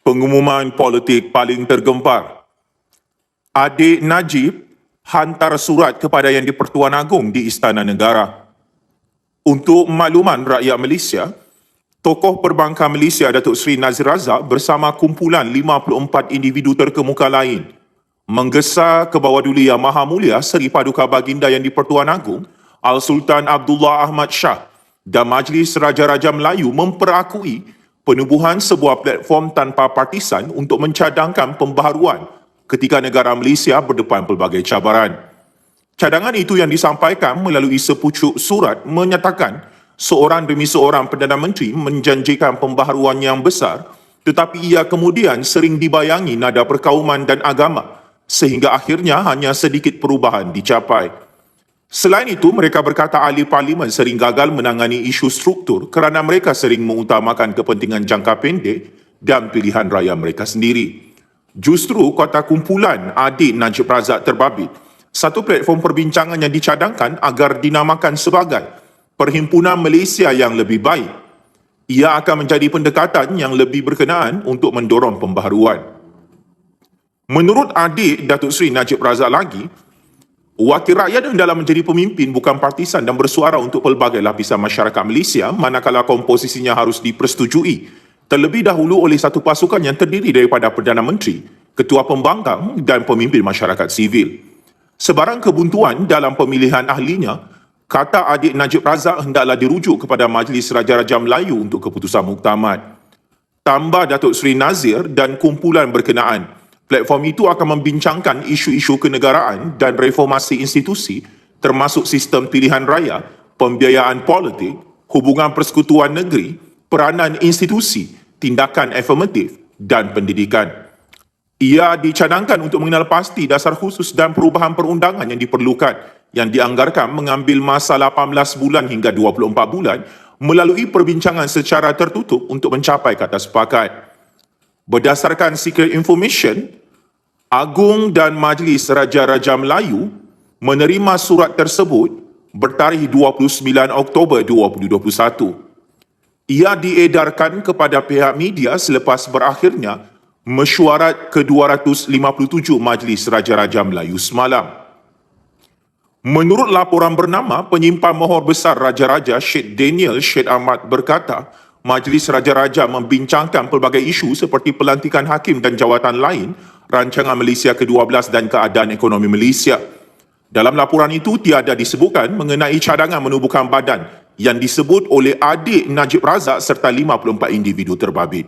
Pengumuman politik paling tergempar. Adik Najib hantar surat kepada Yang di-Pertuan Agong di Istana Negara. Untuk makluman rakyat Malaysia, tokoh perbankan Malaysia Datuk Seri Nazir Razak bersama kumpulan 54 individu terkemuka lain menggesa ke bawah duli Yang Maha Mulia Seri Paduka Baginda Yang di-Pertuan Agong Al-Sultan Abdullah Ahmad Shah dan Majlis Raja-Raja Melayu memperakui penubuhan sebuah platform tanpa partisan untuk mencadangkan pembaharuan ketika negara Malaysia berdepan pelbagai cabaran. Cadangan itu yang disampaikan melalui sepucuk surat menyatakan seorang demi seorang Perdana Menteri menjanjikan pembaharuan yang besar, tetapi ia kemudian sering dibayangi nada perkauman dan agama sehingga akhirnya hanya sedikit perubahan dicapai. Selain itu, mereka berkata ahli parlimen sering gagal menangani isu struktur kerana mereka sering mengutamakan kepentingan jangka pendek dan pilihan raya mereka sendiri. Justru kota kumpulan adik Najib Razak terbabit, satu platform perbincangan yang dicadangkan agar dinamakan sebagai Perhimpunan Malaysia yang Lebih Baik. Ia akan menjadi pendekatan yang lebih berkenaan untuk mendorong pembaharuan. Menurut adik Datuk Seri Najib Razak lagi, wakil rakyat hendaklah menjadi pemimpin bukan partisan dan bersuara untuk pelbagai lapisan masyarakat Malaysia manakala komposisinya harus dipersetujui terlebih dahulu oleh satu pasukan yang terdiri daripada Perdana Menteri, Ketua Pembangkang dan pemimpin masyarakat sivil. Sebarang kebuntuan dalam pemilihan ahlinya, kata adik Najib Razak hendaklah dirujuk kepada Majlis Raja-Raja Melayu untuk keputusan muktamad. Tambah Datuk Seri Nazir dan kumpulan berkenaan, platform itu akan membincangkan isu-isu kenegaraan dan reformasi institusi termasuk sistem pilihan raya, pembiayaan politik, hubungan persekutuan negeri, peranan institusi, tindakan afirmatif dan pendidikan. Ia dicadangkan untuk mengenal pasti dasar khusus dan perubahan perundangan yang diperlukan yang dianggarkan mengambil masa 18 bulan hingga 24 bulan melalui perbincangan secara tertutup untuk mencapai kata sepakat. Berdasarkan secret information, Agong dan Majlis Raja-Raja Melayu menerima surat tersebut bertarikh 29 Oktober 2021. Ia diedarkan kepada pihak media selepas berakhirnya mesyuarat ke-257 Majlis Raja-Raja Melayu semalam. Menurut laporan bernama, penyimpan mohor besar Raja-Raja Syed Daniel Syed Ahmad berkata, Majlis Raja-Raja membincangkan pelbagai isu seperti pelantikan hakim dan jawatan lain, rancangan Malaysia ke-12 dan keadaan ekonomi Malaysia. Dalam laporan itu tiada disebutkan mengenai cadangan menubuhkan badan yang disebut oleh adik Najib Razak serta 54 individu terbabit.